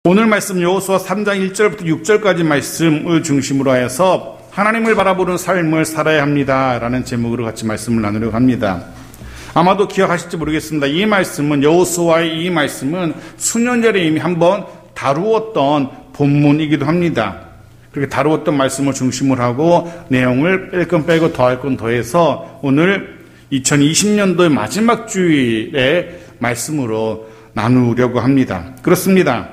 오늘 말씀 여호수아 3장 1절부터 6절까지 말씀을 중심으로 하여서 하나님을 바라보는 삶을 살아야 합니다 라는 제목으로 같이 말씀을 나누려고 합니다. 아마도 기억하실지 모르겠습니다. 이 말씀은, 여호수아의 이 말씀은 수년 전에 이미 한번 다루었던 본문이기도 합니다. 그렇게 다루었던 말씀을 중심으로 하고 내용을 뺄 건 빼고 더할 건 더해서 오늘 2020년도의 마지막 주일의 말씀으로 나누려고 합니다. 그렇습니다.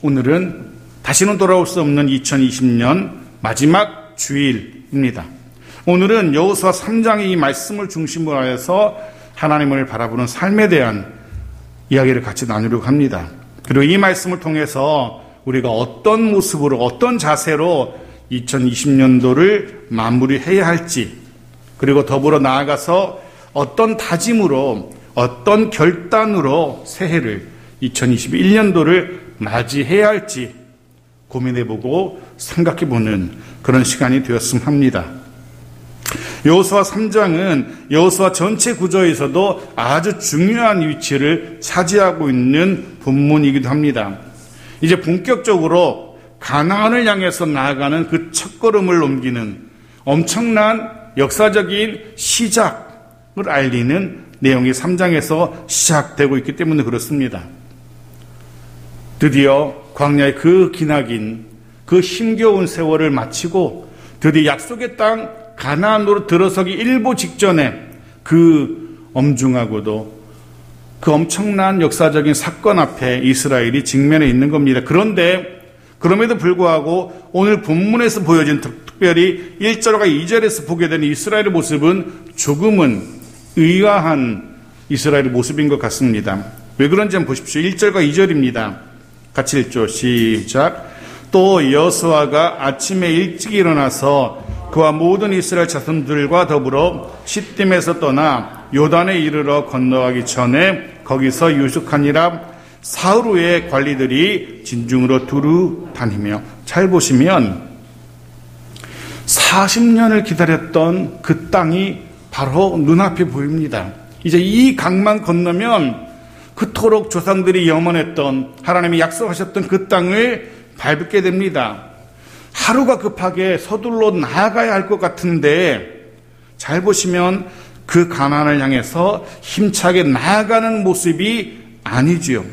오늘은 다시는 돌아올 수 없는 2020년 마지막 주일입니다. 오늘은 여호수아 3장의 이 말씀을 중심으로 해서 하나님을 바라보는 삶에 대한 이야기를 같이 나누려고 합니다. 그리고 이 말씀을 통해서 우리가 어떤 모습으로, 어떤 자세로 2020년도를 마무리해야 할지, 그리고 더불어 나아가서 어떤 다짐으로, 어떤 결단으로 새해를 2021년도를 맞이해야 할지 고민해보고 생각해보는 그런 시간이 되었으면 합니다. 여호수아 3장은 여호수아 전체 구조에서도 아주 중요한 위치를 차지하고 있는 본문이기도 합니다. 이제 본격적으로 가나안을 향해서 나아가는 그 첫걸음을 옮기는 엄청난 역사적인 시작을 알리는 내용이 3장에서 시작되고 있기 때문에 그렇습니다. 드디어 광야의 그 기나긴, 그 힘겨운 세월을 마치고 드디어 약속의 땅 가나안으로 들어서기 일보 직전에 그 엄중하고도 그 엄청난 역사적인 사건 앞에 이스라엘이 직면해 있는 겁니다. 그런데 그럼에도 불구하고 오늘 본문에서 보여진, 특별히 1절과 2절에서 보게 되는 이스라엘의 모습은 조금은 의아한 이스라엘의 모습인 것 같습니다. 왜 그런지 한번 보십시오. 1절과 2절입니다. 같이 읽죠. 시작. 또 여호수아가 아침에 일찍 일어나서 그와 모든 이스라엘 자손들과 더불어 시딤에서 떠나 요단에 이르러 건너가기 전에 거기서 유숙하니라. 사흘 후에 관리들이 진중으로 두루 다니며, 잘 보시면 40년을 기다렸던 그 땅이 바로 눈앞에 보입니다. 이제 이 강만 건너면 그토록 조상들이 염원했던, 하나님이 약속하셨던 그 땅을 밟게 됩니다. 하루가 급하게 서둘러 나아가야 할 것 같은데 잘 보시면 그 가나안을 향해서 힘차게 나아가는 모습이 아니지요.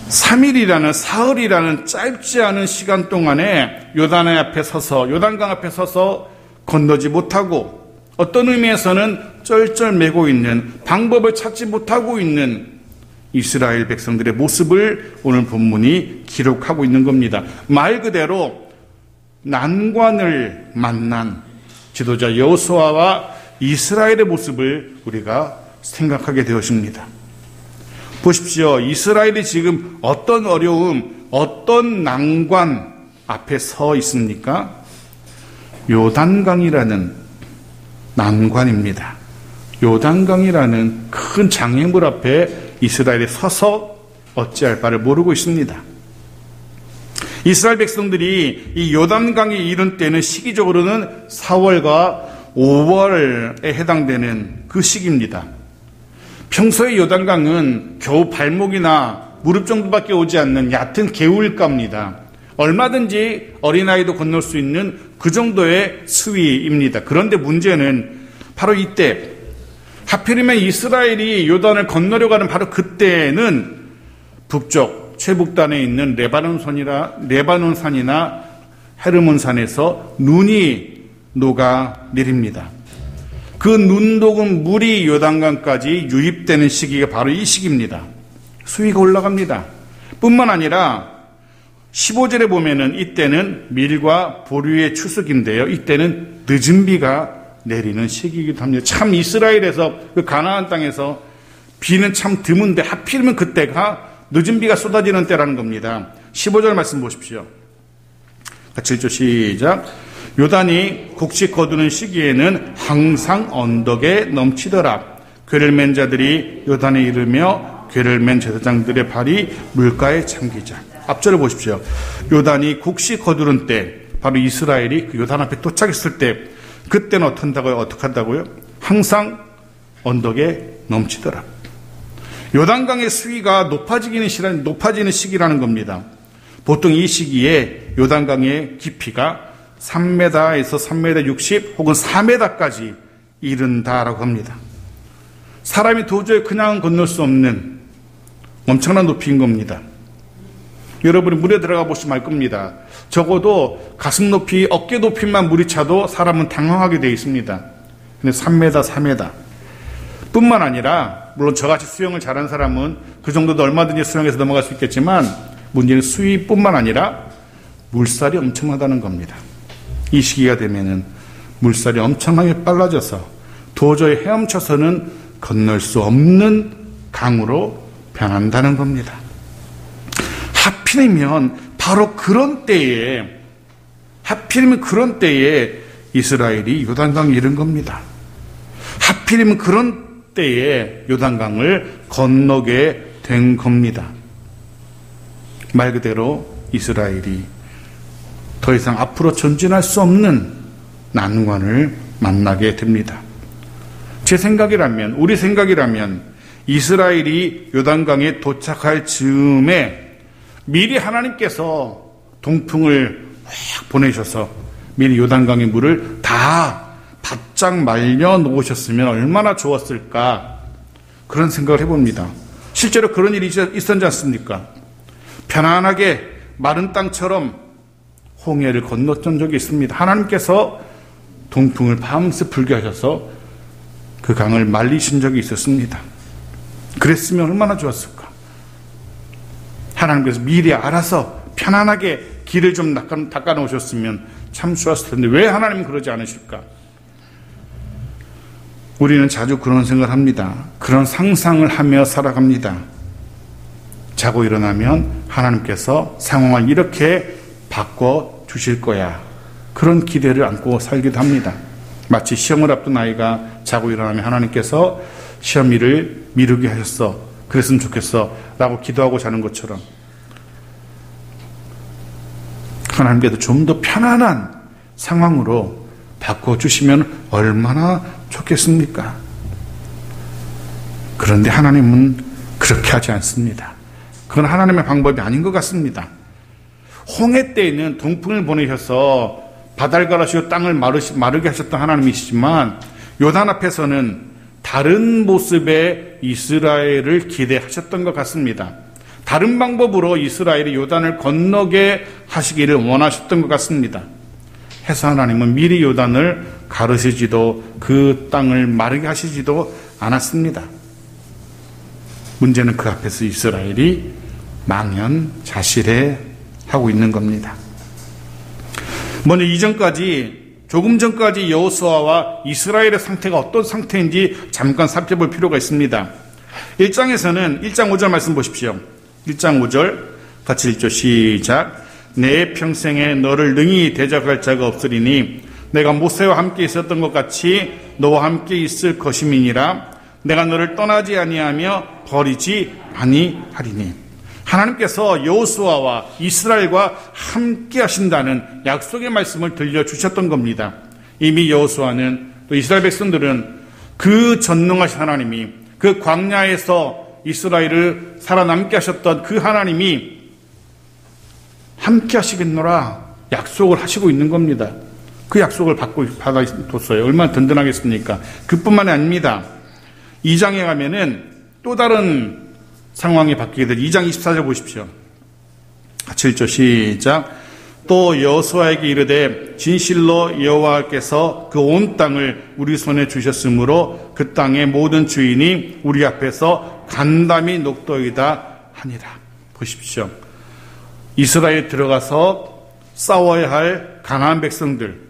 3일이라는, 사흘이라는 짧지 않은 시간 동안에 요단강 앞에 서서 건너지 못하고, 어떤 의미에서는 쩔쩔매고 있는, 방법을 찾지 못하고 있는 이스라엘 백성들의 모습을 오늘 본문이 기록하고 있는 겁니다. 말 그대로 난관을 만난 지도자 여호수아와 이스라엘의 모습을 우리가 생각하게 되었습니다. 보십시오. 이스라엘이 지금 어떤 어려움, 어떤 난관 앞에 서 있습니까? 요단강이라는 난관입니다. 요단강이라는 큰 장애물 앞에 이스라엘이 서서 어찌할 바를 모르고 있습니다. 이스라엘 백성들이 이 요단강에 이른 때는 시기적으로는 4월과 5월에 해당되는 그 시기입니다. 평소에 요단강은 겨우 발목이나 무릎 정도밖에 오지 않는 얕은 개울가입니다. 얼마든지 어린아이도 건널 수 있는 그 정도의 수위입니다. 그런데 문제는 바로 이때, 하필이면 이스라엘이 요단을 건너려고 하는 바로 그때는 북쪽 최북단에 있는 레바논산이나 헤르몬산에서 눈이 녹아 내립니다. 그 눈 녹은 물이 요단강까지 유입되는 시기가 바로 이 시기입니다. 수위가 올라갑니다. 뿐만 아니라 15절에 보면은 이때는 밀과 보리의 추수기인데요. 이때는 늦은 비가 내리는 시기이기도 합니다. 참 이스라엘에서, 그 가나안 땅에서 비는 참 드문데 하필이면 그때가 늦은 비가 쏟아지는 때라는 겁니다. 15절 말씀 보십시오. 같이 읽죠. 시작. 요단이 곡식 거두는 시기에는 항상 언덕에 넘치더라. 궤를 맨 자들이 요단에 이르며 궤를 맨 제사장들의 발이 물가에 잠기자. 앞절을 보십시오. 요단이 곡식 거두는 때, 바로 이스라엘이 그 요단 앞에 도착했을 때, 그때는 어떻게 한다고요? 항상 언덕에 넘치더라. 요단강의 수위가 높아지는 시기라는 겁니다. 보통 이 시기에 요단강의 깊이가 3m에서 3m 60 혹은 4m까지 이른다라고 합니다. 사람이 도저히 그냥 건널 수 없는 엄청난 높이인 겁니다. 여러분이 물에 들어가 보시면 알 겁니다. 적어도 가슴 높이, 어깨 높이만 물이 차도 사람은 당황하게 되어 있습니다. 근데 3m, 4m 뿐만 아니라 물론 저같이 수영을 잘하는 사람은 그 정도도 얼마든지 수영해서 넘어갈 수 있겠지만 문제는 수위뿐만 아니라 물살이 엄청나다는 겁니다. 이 시기가 되면은 물살이 엄청나게 빨라져서 도저히 헤엄쳐서는 건널 수 없는 강으로 변한다는 겁니다. 하필이면 바로 그런 때에 이스라엘이 요단강에 이른 겁니다. 하필이면 그런 때에 요단강을 건너게 된 겁니다. 말 그대로 이스라엘이 더 이상 앞으로 전진할 수 없는 난관을 만나게 됩니다. 제 생각이라면, 우리 생각이라면 이스라엘이 요단강에 도착할 즈음에 미리 하나님께서 동풍을 확 보내셔서 미리 요단강의 물을 다 바짝 말려 놓으셨으면 얼마나 좋았을까, 그런 생각을 해봅니다. 실제로 그런 일이 있었지 않습니까? 편안하게 마른 땅처럼 홍해를 건넜던 적이 있습니다. 하나님께서 동풍을 밤새 불게 하셔서 그 강을 말리신 적이 있었습니다. 그랬으면 얼마나 좋았을까. 하나님께서 미리 알아서 편안하게 길을 좀 닦아 놓으셨으면 참 좋았을 텐데 왜 하나님은 그러지 않으실까? 우리는 자주 그런 생각을 합니다. 그런 상상을 하며 살아갑니다. 자고 일어나면 하나님께서 상황을 이렇게 바꿔 주실 거야, 그런 기대를 안고 살기도 합니다. 마치 시험을 앞둔 아이가 자고 일어나면 하나님께서 시험일을 미루게 하셨어, 그랬으면 좋겠어 라고 기도하고 자는 것처럼 하나님께서 좀 더 편안한 상황으로 바꿔주시면 얼마나 좋겠습니까? 그런데 하나님은 그렇게 하지 않습니다. 그건 하나님의 방법이 아닌 것 같습니다. 홍해 때에는 동풍을 보내셔서 바다를 갈아시고 땅을 마르게 하셨던 하나님이시지만 요단 앞에서는 다른 모습의 이스라엘을 기대하셨던 것 같습니다. 다른 방법으로 이스라엘이 요단을 건너게 하시기를 원하셨던 것 같습니다. 해서 하나님은 미리 요단을 가르시지도 그 땅을 마르게 하시지도 않았습니다. 문제는 그 앞에서 이스라엘이 망연자실해 하고 있는 겁니다. 먼저 조금 전까지 여호수아와 이스라엘의 상태가 어떤 상태인지 잠깐 살펴볼 필요가 있습니다. 1장에서는 1장 5절 말씀 보십시오. 1장 5절 같이 읽죠. 시작. 내 평생에 너를 능히 대적할 자가 없으리니 내가 모세와 함께 있었던 것 같이 너와 함께 있을 것임이니라. 내가 너를 떠나지 아니하며 버리지 아니하리니. 하나님께서 여호수아와 이스라엘과 함께 하신다는 약속의 말씀을 들려주셨던 겁니다. 이미 여호수아는 또 이스라엘 백성들은 그 전능하신 하나님이, 그 광야에서 이스라엘을 살아남게 하셨던 그 하나님이 함께 하시겠노라 약속을 하시고 있는 겁니다. 그 약속을 받아뒀어요. 얼마나 든든하겠습니까? 그뿐만이 아닙니다. 2장에 가면은 또 다른 상황이 바뀌게 되죠. 2장 24절 보십시오. 같이 읽죠. 시작. 또 여호수아에게 이르되 진실로 여호와께서 그 온 땅을 우리 손에 주셨으므로 그 땅의 모든 주인이 우리 앞에서 간담이 녹도이다 하니라. 보십시오. 이스라엘에 들어가서 싸워야 할 가나안 백성들,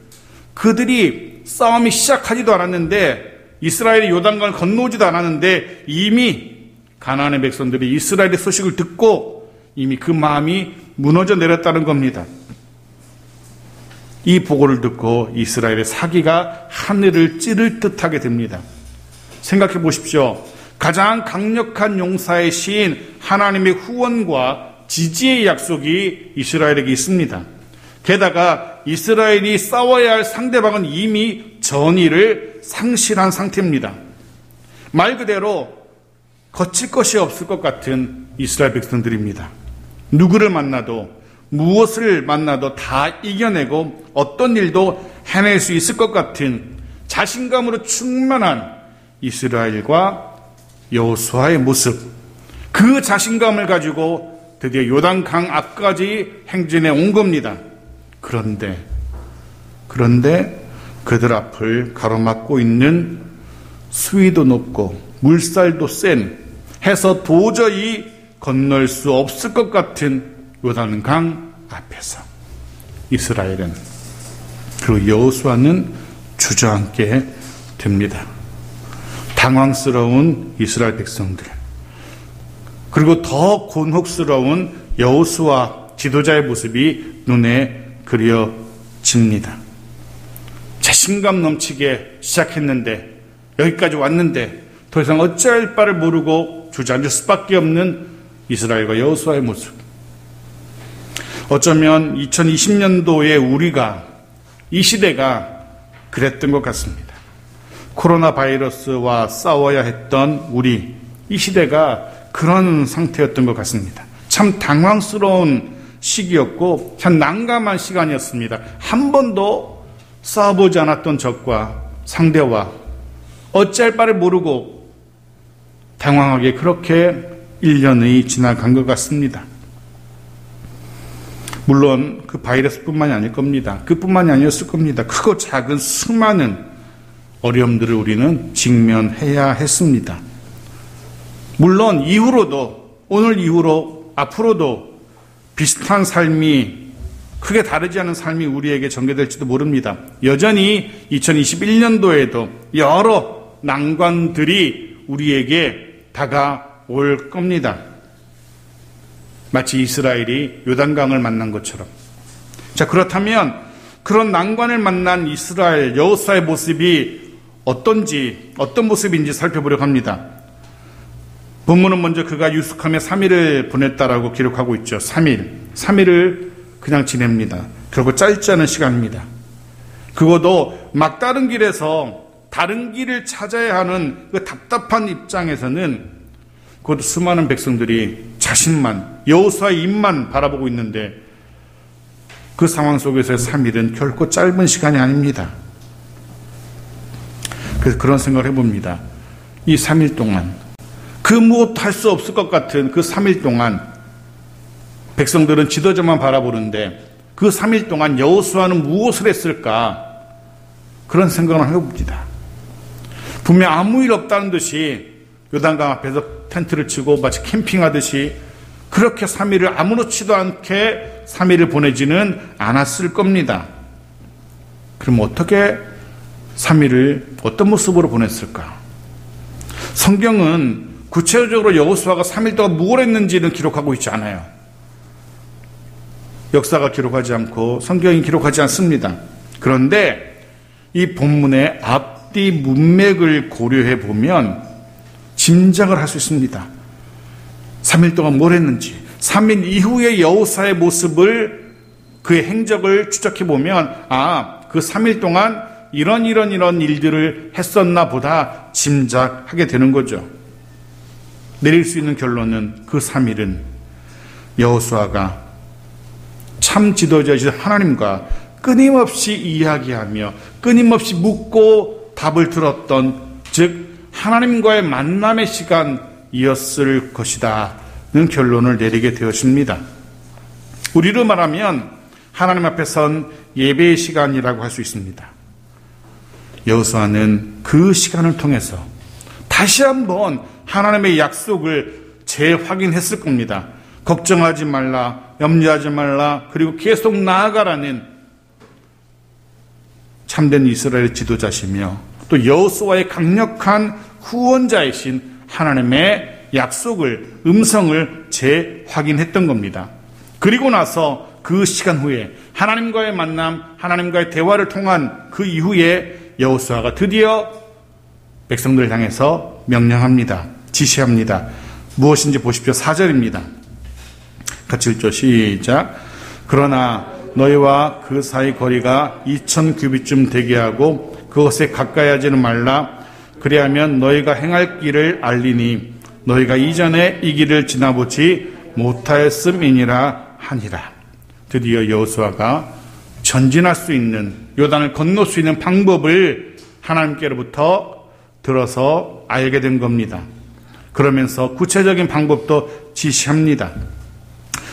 그들이 싸움이 시작하지도 않았는데, 이스라엘이 요단강을 건너오지도 않았는데 이미 가나안의 백성들이 이스라엘의 소식을 듣고 이미 그 마음이 무너져 내렸다는 겁니다. 이 보고를 듣고 이스라엘의 사기가 하늘을 찌를 듯하게 됩니다. 생각해 보십시오. 가장 강력한 용사의 시인 하나님의 후원과 지지의 약속이 이스라엘에게 있습니다. 게다가 이스라엘이 싸워야 할 상대방은 이미 전의를 상실한 상태입니다. 말 그대로 거칠 것이 없을 것 같은 이스라엘 백성들입니다. 누구를 만나도 무엇을 만나도 다 이겨내고 어떤 일도 해낼 수 있을 것 같은 자신감으로 충만한 이스라엘과 여호수아의 모습, 그 자신감을 가지고 드디어 요단강 앞까지 행진해 온 겁니다. 그런데 그들 앞을 가로막고 있는 수위도 높고 물살도 센, 해서 도저히 건널 수 없을 것 같은 요단강 앞에서 이스라엘은, 그리고 여호수아는 주저앉게 됩니다. 당황스러운 이스라엘 백성들, 그리고 더 곤혹스러운 여호수아 지도자의 모습이 눈에 그려집니다. 자신감 넘치게 시작했는데, 여기까지 왔는데 더 이상 어찌할 바를 모르고 주저앉을 수밖에 없는 이스라엘과 여호수아의 모습. 어쩌면 2020년도에 우리가, 이 시대가 그랬던 것 같습니다. 코로나 바이러스와 싸워야 했던 우리, 이 시대가 그런 상태였던 것 같습니다. 참 당황스러운 시기였고 참 난감한 시간이었습니다. 한 번도 싸워보지 않았던 적과 상대와 어찌할 바를 모르고 당황하게 그렇게 1년이 지나간 것 같습니다. 물론 그 바이러스뿐만이 아닐 겁니다. 그뿐만이 아니었을 겁니다. 크고 작은 수많은 어려움들을 우리는 직면해야 했습니다. 물론 이후로도, 오늘 이후로 앞으로도 비슷한 삶이, 크게 다르지 않은 삶이 우리에게 전개될지도 모릅니다. 여전히 2021년도에도 여러 난관들이 우리에게 다가올 겁니다. 마치 이스라엘이 요단강을 만난 것처럼. 자, 그렇다면 그런 난관을 만난 이스라엘 여호수아의 모습이 어떤 모습인지 살펴보려고 합니다. 본문은 먼저 그가 유숙함에 3일을 보냈다라고 기록하고 있죠. 3일을 그냥 지냅니다. 결국 짧지 않은 시간입니다. 그것도 막다른 길에서 다른 길을 찾아야 하는 그 답답한 입장에서는, 그것도 수많은 백성들이 자신만, 여호수아의 입만 바라보고 있는데, 그 상황 속에서의 3일은 결코 짧은 시간이 아닙니다. 그래서 그런 생각을 해봅니다. 이 3일 동안, 그 무엇도 할 수 없을 것 같은 그 3일 동안 백성들은 지도자만 바라보는데, 그 3일 동안 여호수아는 무엇을 했을까? 그런 생각을 해봅니다. 분명 아무 일 없다는 듯이 요단강 앞에서 텐트를 치고 마치 캠핑하듯이 그렇게 3일을 아무렇지도 않게 3일을 보내지는 않았을 겁니다. 그럼 어떻게 3일을 어떤 모습으로 보냈을까? 성경은 구체적으로 여호수아가 3일 동안 뭘 했는지는 기록하고 있지 않아요. 역사가 기록하지 않고 성경이 기록하지 않습니다. 그런데 이 본문의 앞뒤 문맥을 고려해 보면 짐작을 할 수 있습니다. 3일 동안 뭘 했는지, 3일 이후의 여호수아의 모습을, 그의 행적을 추적해 보면, 그 3일 동안 이런 일들을 했었나 보다 짐작하게 되는 거죠. 내릴 수 있는 결론은 그 3일은 여호수아가 참 지도자이신 하나님과 끊임없이 이야기하며 끊임없이 묻고 답을 들었던, 즉 하나님과의 만남의 시간이었을 것이다는 결론을 내리게 되었습니다. 우리로 말하면 하나님 앞에 선 예배의 시간이라고 할 수 있습니다. 여호수아는 그 시간을 통해서 다시 한번 하나님의 약속을 재확인했을 겁니다. 걱정하지 말라, 염려하지 말라, 그리고 계속 나아가라는 참된 이스라엘 지도자시며 또 여호수아의 강력한 후원자이신 하나님의 약속을, 음성을 재확인했던 겁니다. 그리고 나서 그 시간 후에 하나님과의 만남, 하나님과의 대화를 통한 그 이후에 여호수아가 드디어 백성들을 향해서 명령합니다. 지시합니다. 무엇인지 보십시오. 4절입니다. 같이 읽죠. 시작. 그러나 너희와 그 사이 거리가 2000규빗쯤 되게 하고 그것에 가까이 하지는 말라. 그리하면 너희가 행할 길을 알리니 너희가 이전에 이 길을 지나보지 못하였음이니라 하니라. 드디어 여호수아가 전진할 수 있는, 요단을 건널 수 있는 방법을 하나님께로부터 들어서 알게 된 겁니다. 그러면서 구체적인 방법도 지시합니다.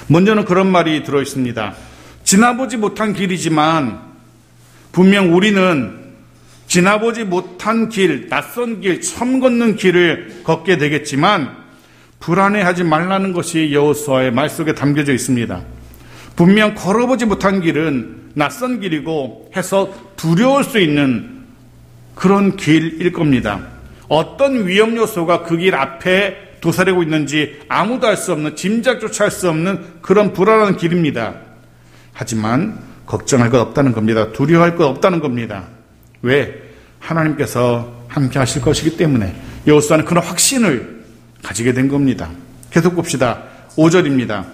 먼저는 그런 말이 들어있습니다. 지나보지 못한 길이지만 분명 우리는 지나보지 못한 길, 낯선 길, 처음 걷는 길을 걷게 되겠지만 불안해하지 말라는 것이 여호수아의 말 속에 담겨져 있습니다. 분명 걸어보지 못한 길은 낯선 길이고 해서 두려울 수 있는 그런 길일 겁니다. 어떤 위험 요소가 그 길 앞에 도사리고 있는지 아무도 알 수 없는, 짐작조차 할 수 없는 그런 불안한 길입니다. 하지만 걱정할 것 없다는 겁니다. 두려워할 것 없다는 겁니다. 왜? 하나님께서 함께 하실 것이기 때문에 여호수아는 그런 확신을 가지게 된 겁니다. 계속 봅시다. 5절입니다.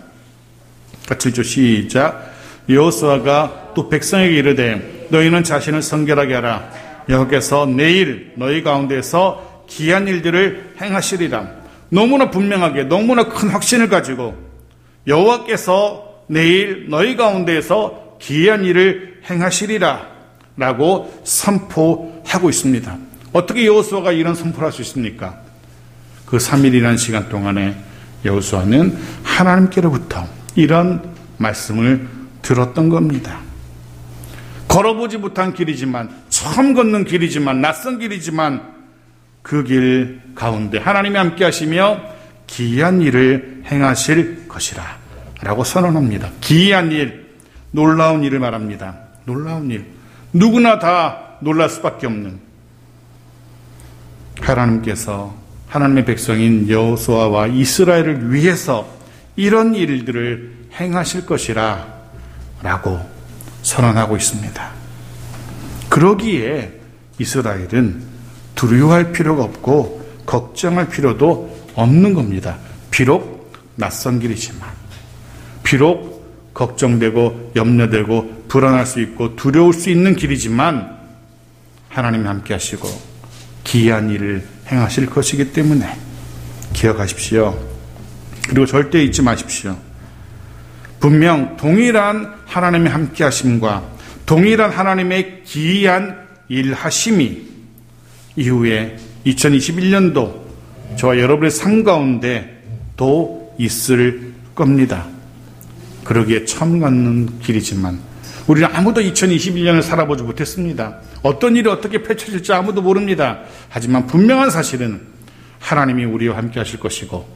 같이 읽죠. 시작. 여호수아가 또 백성에게 이르되 너희는 자신을 성결하게 하라. 여호와께서 내일 너희 가운데서 기이한 일들을 행하시리라. 너무나 분명하게, 너무나 큰 확신을 가지고 여호와께서 내일 너희 가운데에서 기이한 일을 행하시리라 라고 선포하고 있습니다. 어떻게 여호수아가 이런 선포를 할 수 있습니까? 그 3일이라는 시간 동안에 여호수아는 하나님께로부터 이런 말씀을 들었던 겁니다. 걸어보지 못한 길이지만, 처음 걷는 길이지만, 낯선 길이지만 그 길 가운데 하나님이 함께 하시며 기이한 일을 행하실 것이라 라고 선언합니다. 기이한 일, 놀라운 일을 말합니다. 놀라운 일, 누구나 다 놀랄 수밖에 없는, 하나님께서 하나님의 백성인 여호수아와 이스라엘을 위해서 이런 일들을 행하실 것이라 라고 선언하고 있습니다. 그러기에 이스라엘은 두려워할 필요가 없고 걱정할 필요도 없는 겁니다. 비록 낯선 길이지만, 비록 걱정되고 염려되고 불안할 수 있고 두려울 수 있는 길이지만 하나님이 함께 하시고 기이한 일을 행하실 것이기 때문에 기억하십시오. 그리고 절대 잊지 마십시오. 분명 동일한 하나님의 함께 하심과 동일한 하나님의 기이한 일하심이 이후에 2021년도 저와 여러분의 삶 가운데 또 있을 겁니다. 그러기에 처음 걷는 길이지만 우리는 아무도 2021년을 살아보지 못했습니다. 어떤 일이 어떻게 펼쳐질지 아무도 모릅니다. 하지만 분명한 사실은 하나님이 우리와 함께 하실 것이고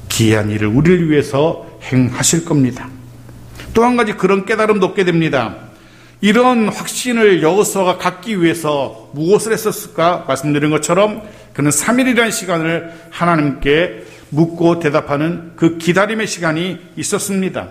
기이한 일을 우리를 위해서 행하실 겁니다. 또 한 가지 그런 깨달음도 얻게 됩니다. 이런 확신을 여호수아가 갖기 위해서 무엇을 했었을까? 말씀드린 것처럼 그는 3일이라는 시간을 하나님께 묻고 대답하는 그 기다림의 시간이 있었습니다.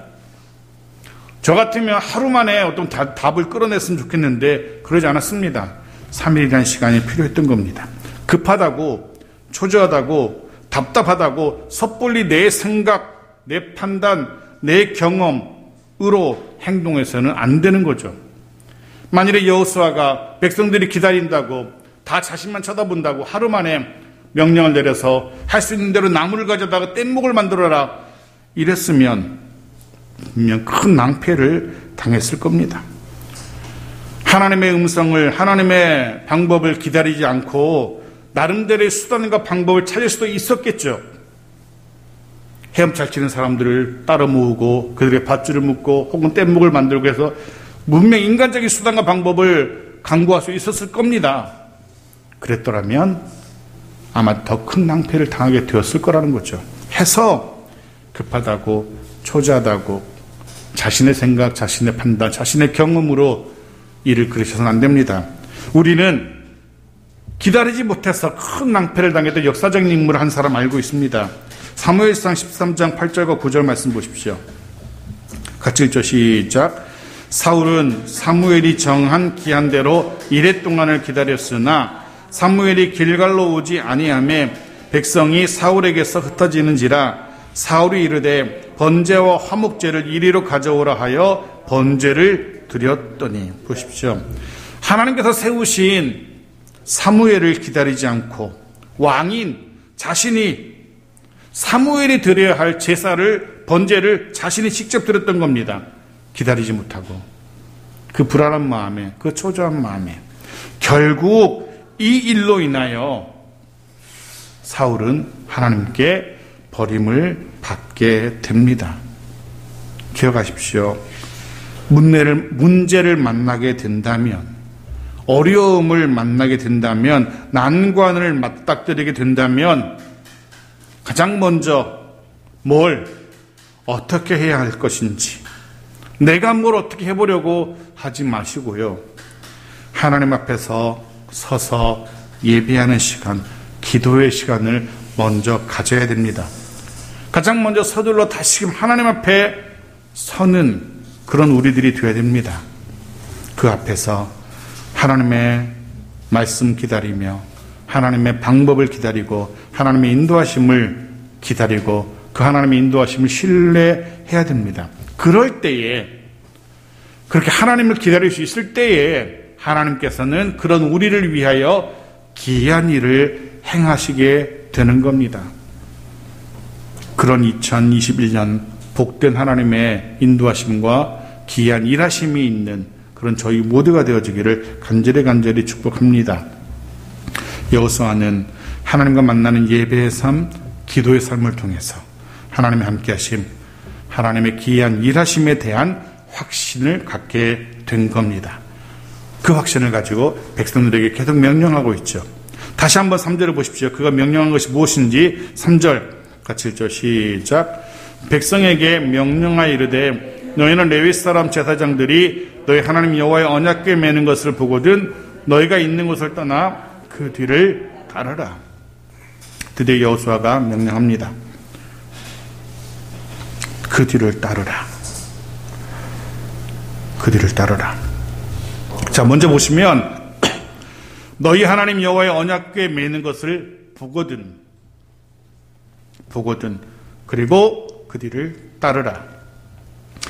저 같으면 하루 만에 어떤 답을 끌어냈으면 좋겠는데 그러지 않았습니다. 3일이라는 시간이 필요했던 겁니다. 급하다고, 초조하다고, 답답하다고 섣불리 내 생각, 내 판단, 내 경험으로 행동해서는 안 되는 거죠. 만일에 여호수아가 백성들이 기다린다고 다 자신만 쳐다본다고 하루 만에 명령을 내려서 할 수 있는 대로 나무를 가져다가 뗏목을 만들어라 이랬으면 분명 큰 낭패를 당했을 겁니다. 하나님의 음성을, 하나님의 방법을 기다리지 않고 나름대로의 수단과 방법을 찾을 수도 있었겠죠. 헤엄잘 치는 사람들을 따로 모으고 그들의 밧줄을 묶고 혹은 뗏목을 만들고 해서 분명 인간적인 수단과 방법을 강구할 수 있었을 겁니다. 그랬더라면 아마 더 큰 낭패를 당하게 되었을 거라는 거죠. 해서 급하다고, 초조하다고 자신의 생각, 자신의 판단, 자신의 경험으로 일을 그리셔서는 안 됩니다. 우리는 기다리지 못해서 큰 낭패를 당했던 역사적인 인물을 한 사람 알고 있습니다. 사무엘상 13장 8절과 9절 말씀 보십시오. 같이 읽죠. 시작. 사울은 사무엘이 정한 기한대로 이레 동안을 기다렸으나 사무엘이 길갈로 오지 아니하매 백성이 사울에게서 흩어지는지라 사울이 이르되 번제와 화목제를 이리로 가져오라 하여 번제를 드렸더니. 보십시오. 하나님께서 세우신 사무엘을 기다리지 않고 왕인 자신이 사무엘이 드려야 할 제사를, 번제를 자신이 직접 드렸던 겁니다. 기다리지 못하고 그 불안한 마음에, 그 초조한 마음에 결국 이 일로 인하여 사울은 하나님께 버림을 받게 됩니다. 기억하십시오. 문제를 만나게 된다면, 어려움을 만나게 된다면, 난관을 맞닥뜨리게 된다면 가장 먼저 어떻게 해야 할 것인지, 내가 뭘 어떻게 해보려고 하지 마시고요. 하나님 앞에서 서서 예배하는 시간, 기도의 시간을 먼저 가져야 됩니다. 가장 먼저 서둘러 다시금 하나님 앞에 서는 그런 우리들이 되어야 됩니다. 그 앞에서 하나님의 말씀 기다리며 하나님의 방법을 기다리고 하나님의 인도하심을 기다리고 그 하나님의 인도하심을 신뢰해야 됩니다. 그럴 때에, 그렇게 하나님을 기다릴 수 있을 때에 하나님께서는 그런 우리를 위하여 기이한 일을 행하시게 되는 겁니다. 그런 2021년 복된 하나님의 인도하심과 기이한 일하심이 있는 그런 저희 모두가 되어지기를 간절히 축복합니다. 여호수아는 하나님과 만나는 예배의 삶, 기도의 삶을 통해서 하나님의 함께하심, 하나님의 기이한 일하심에 대한 확신을 갖게 된 겁니다. 그 확신을 가지고 백성들에게 계속 명령하고 있죠. 다시 한번 3절을 보십시오. 그가 명령한 것이 무엇인지 3절 같이 읽죠. 시작. 백성에게 명령하여 이르되 너희는 레위 사람 제사장들이 너희 하나님 여호와의 언약궤 매는 것을 보거든 너희가 있는 곳을 떠나 그 뒤를 따르라. 드디어 여호수아가 명령합니다. 그 뒤를 따르라. 그 뒤를 따르라. 자, 먼저 보시면 너희 하나님 여호와의 언약궤 매는 것을 보거든 그리고 그 뒤를 따르라.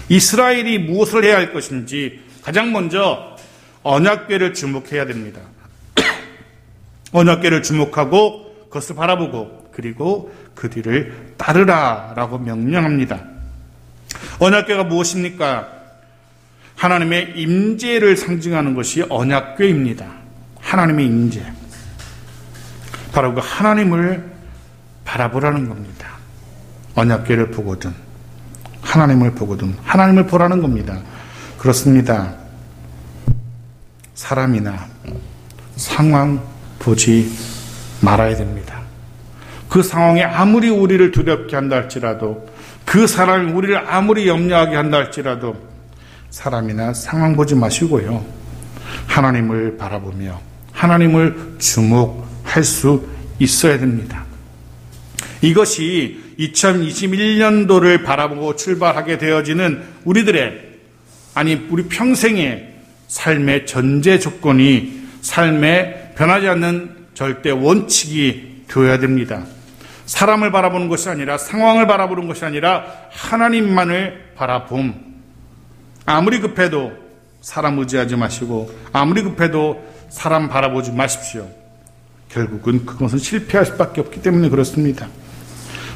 이스라엘이 무엇을 해야 할 것인지 가장 먼저 언약궤를 주목해야 됩니다. 언약궤를 주목하고 그것을 바라보고 그리고 그 뒤를 따르라라고 명령합니다. 언약궤가 무엇입니까? 하나님의 임재를 상징하는 것이 언약궤입니다. 하나님의 임재. 바로 그 하나님을 바라보라는 겁니다. 언약궤를 보거든 하나님을 보거든 하나님을 보라는 겁니다. 그렇습니다. 사람이나 상황 보지 말아야 됩니다. 그 상황이 아무리 우리를 두렵게 한다 할지라도, 그 사람이 우리를 아무리 염려하게 한다 할지라도 사람이나 상황 보지 마시고요, 하나님을 바라보며 하나님을 주목할 수 있어야 됩니다. 이것이 2021년도를 바라보고 출발하게 되어지는 우리 평생의 삶의 전제 조건이, 삶의 변하지 않는 절대 원칙이 되어야 됩니다. 사람을 바라보는 것이 아니라, 상황을 바라보는 것이 아니라 하나님만을 바라봄. 아무리 급해도 사람 의지하지 마시고, 아무리 급해도 사람 바라보지 마십시오. 결국은 그것은 실패할 수밖에 없기 때문에 그렇습니다.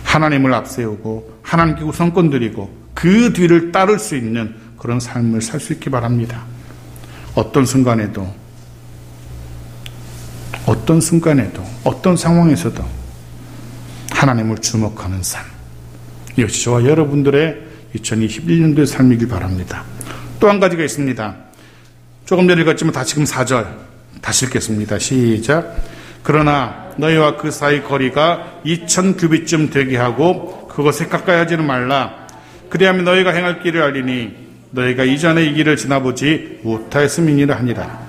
하나님을 앞세우고 하나님께 우선권 드리고 그 뒤를 따를 수 있는 그런 삶을 살 수 있기 바랍니다. 어떤 순간에도 어떤 상황에서도 하나님을 주목하는 삶, 이것이 저와 여러분들의 2021년도의 삶이길 바랍니다. 또 한 가지가 있습니다. 조금 전에 읽었지만 지금 4절 다시 읽겠습니다. 시작. 그러나 너희와 그 사이 거리가 2000규빗쯤 되게 하고 그것에 가까이 하지는 말라. 그리하면 너희가 행할 길을 알리니 너희가 이전에 이 길을 지나보지 못하였음이니라 하니라.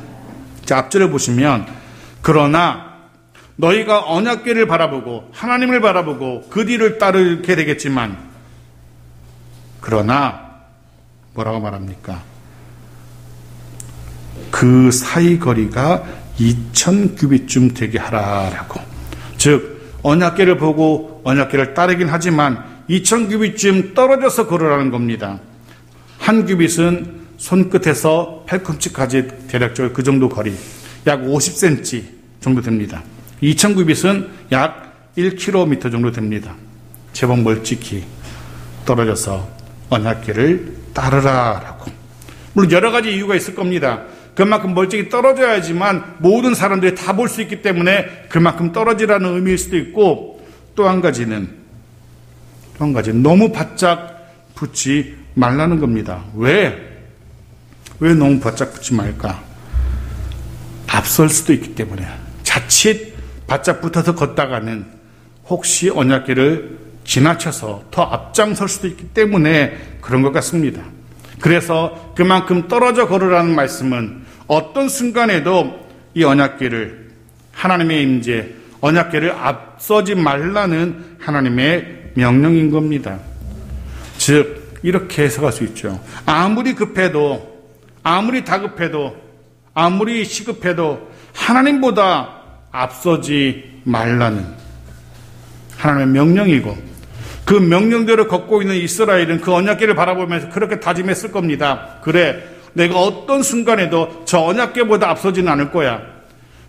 자, 앞절을 보시면 그러나 너희가 언약궤를 바라보고 하나님을 바라보고 그 뒤를 따르게 되겠지만, 그러나 뭐라고 말합니까? 그 사이 거리가 2000규빗쯤 되게 하라라고. 즉 언약궤를 보고 언약궤를 따르긴 하지만 2000규빗쯤 떨어져서 걸으라는 겁니다. 한 규빗은 손끝에서 팔꿈치까지 대략적으로 그 정도 거리, 약 50cm 정도 됩니다. 2000규빗은 약 1km 정도 됩니다. 제법 멀찍이 떨어져서 언약궤를 따르라라고. 물론 여러 가지 이유가 있을 겁니다. 그만큼 멀찍이 떨어져야지만 모든 사람들이 다 볼 수 있기 때문에 그만큼 떨어지라는 의미일 수도 있고, 또 한 가지는 너무 바짝 붙지 말라는 겁니다. 왜 너무 바짝 붙지 말까? 앞설 수도 있기 때문에. 자칫 바짝 붙어서 걷다가는 혹시 언약궤를 지나쳐서 더 앞장설 수도 있기 때문에 그런 것 같습니다. 그래서 그만큼 떨어져 걸으라는 말씀은 어떤 순간에도 이 언약궤를, 하나님의 임재, 언약궤를 앞서지 말라는 하나님의 명령인 겁니다. 즉 이렇게 해석할 수 있죠. 아무리 급해도, 아무리 다급해도, 아무리 시급해도 하나님보다 앞서지 말라는 하나님의 명령이고, 그 명령대로 걷고 있는 이스라엘은 그 언약궤를 바라보면서 그렇게 다짐했을 겁니다. 그래, 내가 어떤 순간에도 저 언약궤보다 앞서지는 않을 거야.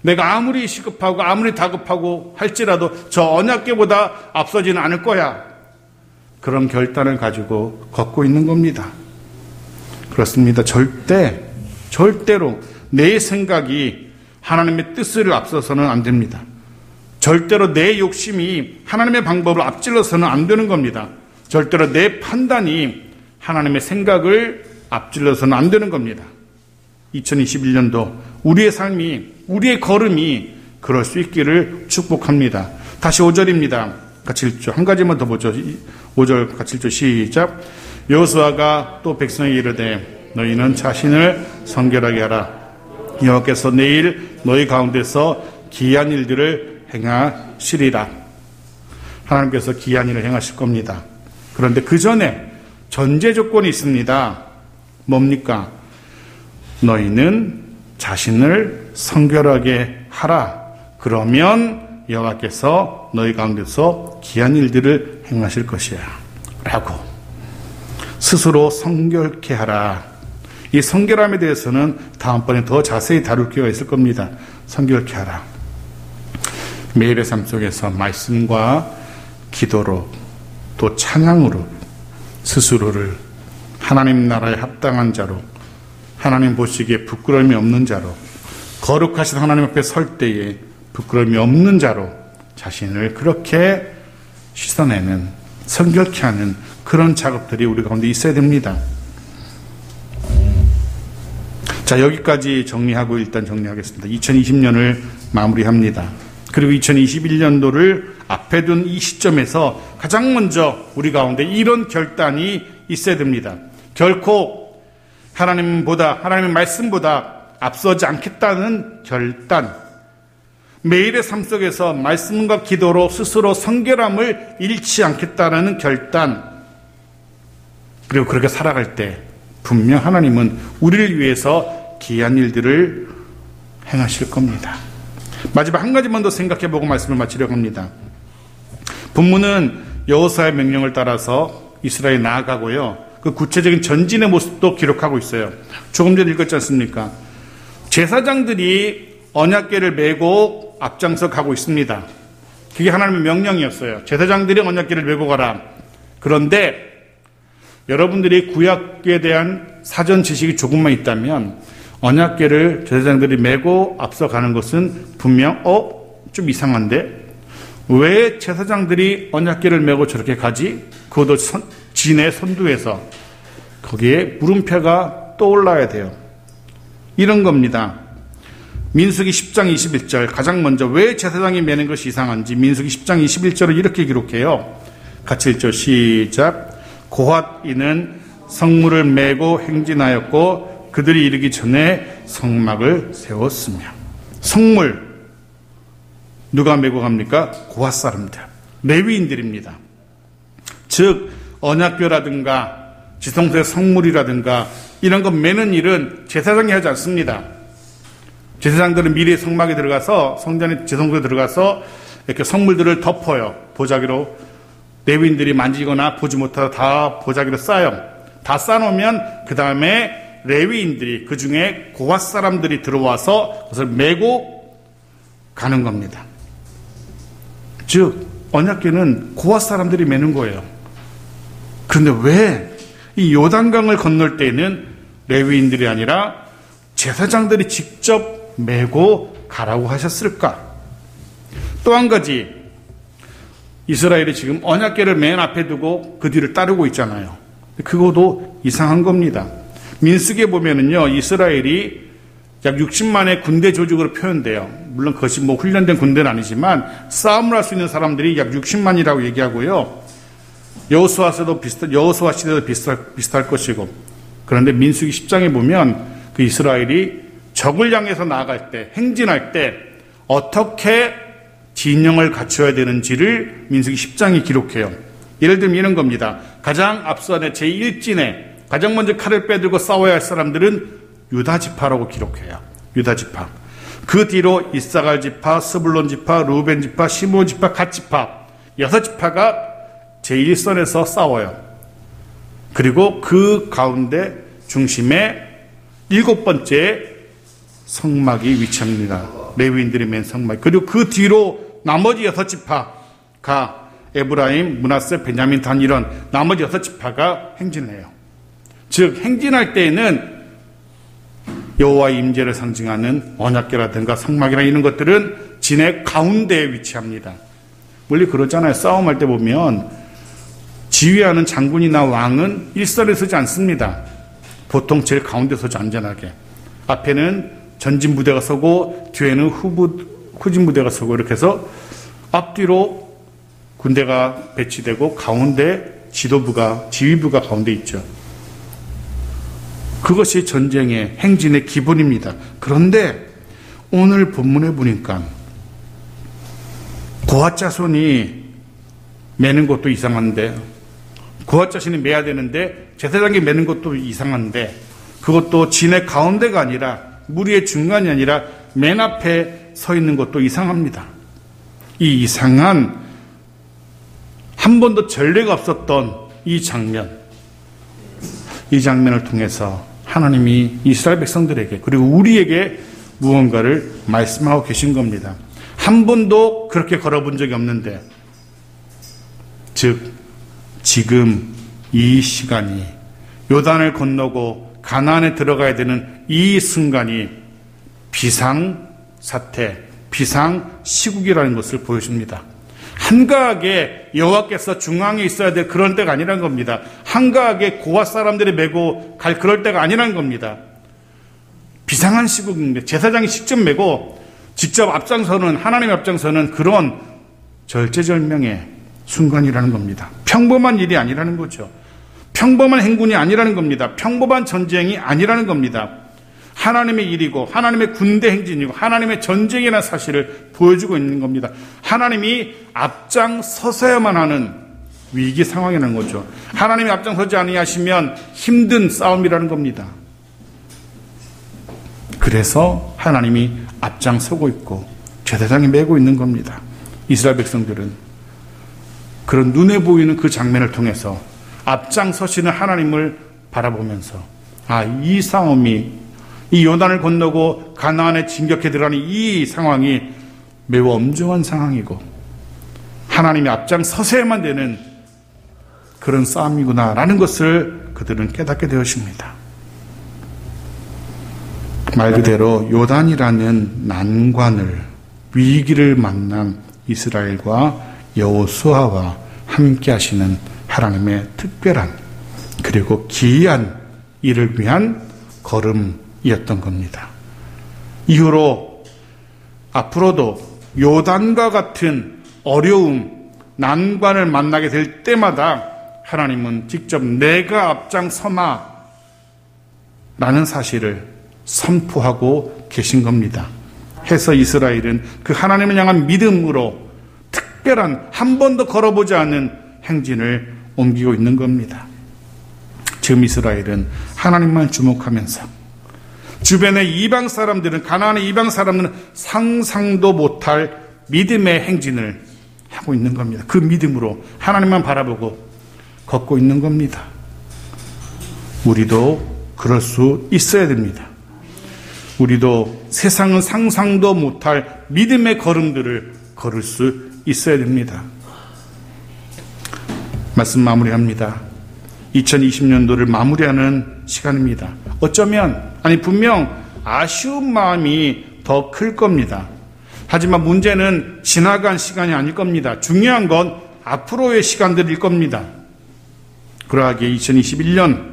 내가 아무리 시급하고 아무리 다급하고 할지라도 저 언약궤보다 앞서지는 않을 거야. 그런 결단을 가지고 걷고 있는 겁니다. 그렇습니다. 절대로 내 생각이 하나님의 뜻을 앞서서는 안 됩니다. 절대로 내 욕심이 하나님의 방법을 앞질러서는 안 되는 겁니다. 절대로 내 판단이 하나님의 생각을 앞질러서는 안 되는 겁니다. 2021년도 우리의 삶이, 우리의 걸음이 그럴 수 있기를 축복합니다. 다시 5절입니다. 같이 읽죠. 한 가지만 더 보죠. 5절 같이 읽죠. 시작. 여호수아가 또 백성에게 이르되 너희는 자신을 성결하게 하라. 여호와께서 내일 너희 가운데서 기이한 일들을 행하시리라. 하나님께서 기이한 일을 행하실 겁니다. 그런데 그 전에 전제 조건이 있습니다. 뭡니까? 너희는 자신을 성결하게 하라. 그러면 여호와께서 너희 가운데서 기이한 일들을 행하실 것이야 라고. 스스로 성결케 하라. 이 성결함에 대해서는 다음번에 더 자세히 다룰 기회가 있을 겁니다. 성결케 하라. 매일의 삶 속에서 말씀과 기도로 또 찬양으로 스스로를 하나님 나라에 합당한 자로, 하나님 보시기에 부끄러움이 없는 자로, 거룩하신 하나님 앞에 설 때에 부끄러움이 없는 자로 자신을 그렇게 씻어내는, 성결케 하는 그런 작업들이 우리 가운데 있어야 됩니다. 자, 여기까지 정리하고 일단 정리하겠습니다. 2020년을 마무리합니다. 그리고 2021년도를 앞에 둔 이 시점에서 가장 먼저 우리 가운데 이런 결단이 있어야 됩니다. 결코 하나님의 말씀보다 앞서지 않겠다는 결단. 매일의 삶 속에서 말씀과 기도로 스스로 성결함을 잃지 않겠다는 결단. 그리고 그렇게 살아갈 때 분명 하나님은 우리를 위해서 기이한 일들을 행하실 겁니다. 마지막 한 가지만 더 생각해보고 말씀을 마치려고 합니다. 본문은 여호수아의 명령을 따라서 이스라엘에 나아가고요, 그 구체적인 전진의 모습도 기록하고 있어요. 조금 전에 읽었지 않습니까? 제사장들이 언약궤를 메고 앞장서 가고 있습니다. 그게 하나님의 명령이었어요. 제사장들이 언약궤를 메고 가라. 그런데 여러분들이 구약에 대한 사전 지식이 조금만 있다면 언약궤를 제사장들이 메고 앞서가는 것은 분명 좀 이상한데 왜 제사장들이 언약궤를 메고 저렇게 가지? 그것도 진의 선두에서 거기에 물음표가 떠올라야 돼요. 이런 겁니다. 민수기 10장 21절, 가장 먼저 왜 제사장이 메는 것이 이상한지 민수기 10장 21절을 이렇게 기록해요. 같이 읽죠. 시작. 고핫인은 성물을 메고 행진하였고 그들이 이르기 전에 성막을 세웠으며. 성물 누가 메고 갑니까? 고핫 사람들, 레위인들입니다. 즉 언약궤라든가 지성소의 성물이라든가 이런 거 메는 일은 제사장이 하지 않습니다. 제사장들은 미리 성막에 들어가서, 성전의 지성소에 들어가서 이렇게 성물들을 덮어요. 보자기로. 레위인들이 만지거나 보지 못하다 다 보자기로 싸요. 다 싸놓으면 그 다음에 레위인들이, 그 중에 고핫 사람들이 들어와서 그것을 메고 가는 겁니다. 즉 언약궤는 고앗 사람들이 매는 거예요. 그런데 왜 이 요단강을 건널 때에는 레위인들이 아니라 제사장들이 직접 메고 가라고 하셨을까? 또 한 가지, 이스라엘이 지금 언약궤를 맨 앞에 두고 그 뒤를 따르고 있잖아요. 그것도 이상한 겁니다. 민수기에 보면은요, 이스라엘이 약 60만의 군대 조직으로 표현돼요. 물론 그것이 훈련된 군대는 아니지만 싸움을 할 수 있는 사람들이 약 60만이라고 얘기하고요. 여호수아 시대도 비슷할 것이고, 그런데 민수기 10장에 보면 그 이스라엘이 적을 향해서 나아갈 때, 행진할 때 어떻게 진영을 갖춰야 되는지를 민수기 10장이 기록해요. 예를 들면 이런 겁니다. 가장 앞선에 제1진에 가장 먼저 칼을 빼들고 싸워야 할 사람들은 유다 지파라고 기록해요. 유다 지파. 그 뒤로 이사갈 지파, 스불론 지파, 루벤 지파, 시므온 지파, 갓 지파, 6지파가 제1선에서 싸워요. 그리고 그 가운데 중심에 7번째 성막이 위치합니다. 레위인들이 맨 성막. 그리고 그 뒤로 나머지 6지파가 에브라임, 므낫세, 베냐민, 단 이런 나머지 6지파가 행진을 해요. 즉 행진할 때에는 여호와의 임재를 상징하는 언약궤라든가 성막이나 이런 것들은 진의 가운데에 위치합니다. 원래 그러잖아요. 싸움할 때 보면 지휘하는 장군이나 왕은 일선에 서지 않습니다. 보통 제일 가운데 서지 안전하게. 앞에는 전진 부대가 서고 뒤에는 후진 부대가 서고 이렇게 해서 앞뒤로 군대가 배치되고 가운데 지휘부가 가운데 있죠. 그것이 전쟁의 행진의 기본입니다. 그런데 오늘 본문에 보니까 고앗 자손이 매는 것도 이상한데, 고앗 자손이 매야 되는데 제사장이 매는 것도 이상한데, 그것도 진의 가운데가 아니라 무리의 중간이 아니라 맨 앞에 서 있는 것도 이상합니다. 이 이상한 한 번도 전례가 없었던 이 장면을 통해서 하나님이 이스라엘 백성들에게 그리고 우리에게 무언가를 말씀하고 계신 겁니다. 한 번도 그렇게 걸어본 적이 없는데, 즉 지금 이 시간이 요단을 건너고 가나안에 들어가야 되는 이 순간이 비상사태, 비상시국이라는 것을 보여줍니다. 한가하게 여호와께서 중앙에 있어야 될 그런 때가 아니란 겁니다. 한가하게 고앗 사람들이 메고 갈 그럴 때가 아니란 겁니다. 비상한 시국입니다. 제사장이 직접 메고 직접 앞장서는, 하나님의 앞장서는 그런 절제절명의 순간이라는 겁니다. 평범한 일이 아니라는 거죠. 평범한 행군이 아니라는 겁니다. 평범한 전쟁이 아니라는 겁니다. 하나님의 일이고 하나님의 군대 행진이고 하나님의 전쟁이라는 사실을 보여주고 있는 겁니다. 하나님이 앞장서서야만 하는 위기 상황이라는 거죠. 하나님이 앞장서지 아니하시면 힘든 싸움이라는 겁니다. 그래서 하나님이 앞장서고 있고 제사장이 메고 있는 겁니다. 이스라엘 백성들은 그런 눈에 보이는 그 장면을 통해서 앞장서시는 하나님을 바라보면서, 이 싸움이, 이 요단을 건너고 가나안에 진격해 들어가는 이 상황이 매우 엄중한 상황이고 하나님이 앞장서서야만 되는 그런 싸움이구나라는 것을 그들은 깨닫게 되었습니다. 말 그대로 요단이라는 난관을, 위기를 만난 이스라엘과 여호수아와 함께 하시는 하나님의 특별한 그리고 기이한 일을 위한 걸음이었던 겁니다. 이후로 앞으로도 요단과 같은 어려움, 난관을 만나게 될 때마다 하나님은 직접 내가 앞장서마 라는 사실을 선포하고 계신 겁니다. 해서 이스라엘은 그 하나님을 향한 믿음으로 특별한, 한 번도 걸어보지 않은 행진을 옮기고 있는 겁니다. 지금 이스라엘은 하나님만 주목하면서 주변의 이방 사람들은, 가나안의 이방 사람들은 상상도 못할 믿음의 행진을 하고 있는 겁니다. 그 믿음으로 하나님만 바라보고 걷고 있는 겁니다. 우리도 그럴 수 있어야 됩니다. 우리도 세상은 상상도 못할 믿음의 걸음들을 걸을 수 있어야 됩니다. 말씀 마무리합니다. 2020년도를 마무리하는 시간입니다. 어쩌면, 분명 아쉬운 마음이 더 클 겁니다. 하지만 문제는 지나간 시간이 아닐 겁니다. 중요한 건 앞으로의 시간들일 겁니다. 그러하기에 2021년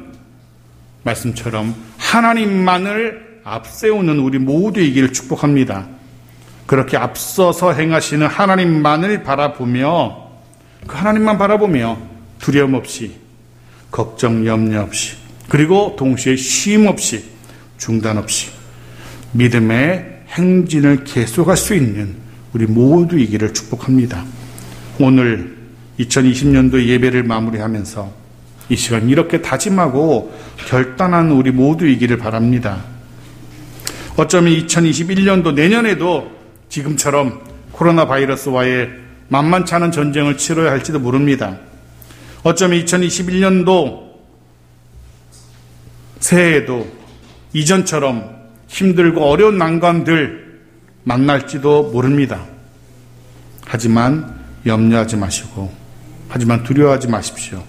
말씀처럼 하나님만을 앞세우는 우리 모두이기를 축복합니다. 그렇게 앞서서 행하시는 하나님만을 바라보며, 그 하나님만 바라보며 두려움 없이, 걱정 염려 없이, 그리고 동시에 쉼 없이, 중단 없이 믿음의 행진을 계속할 수 있는 우리 모두이기를 축복합니다. 오늘 2020년도 예배를 마무리하면서 이 시간 이렇게 다짐하고 결단한 우리 모두이기를 바랍니다. 어쩌면 2021년도 내년에도 지금처럼 코로나 바이러스와의 만만치 않은 전쟁을 치러야 할지도 모릅니다. 어쩌면 2021년도 새해에도 이전처럼 힘들고 어려운 난관들 만날지도 모릅니다. 하지만 염려하지 마시고, 하지만 두려워하지 마십시오.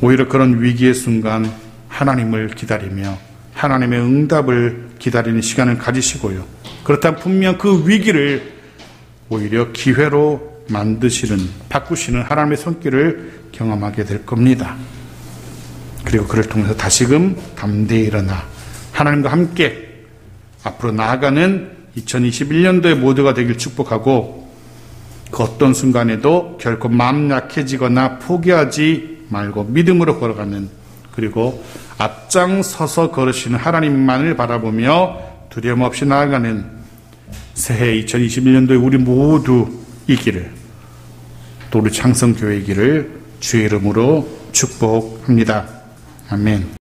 오히려 그런 위기의 순간 하나님을 기다리며 하나님의 응답을 기다리는 시간을 가지시고요. 그렇다면 분명 그 위기를 오히려 기회로 만드시는, 바꾸시는 하나님의 손길을 경험하게 될 겁니다. 그리고 그를 통해서 다시금 담대히 일어나 하나님과 함께 앞으로 나아가는 2021년도의 모두가 되길 축복하고, 그 어떤 순간에도 결코 마음 약해지거나 포기하지 말고 믿음으로 걸어가는, 그리고 앞장서서 걸으시는 하나님만을 바라보며 두려움 없이 나아가는 새해 2021년도에 우리 모두이기를, 또 우리 창성교회이기를 주의 이름으로 축복합니다. 아멘.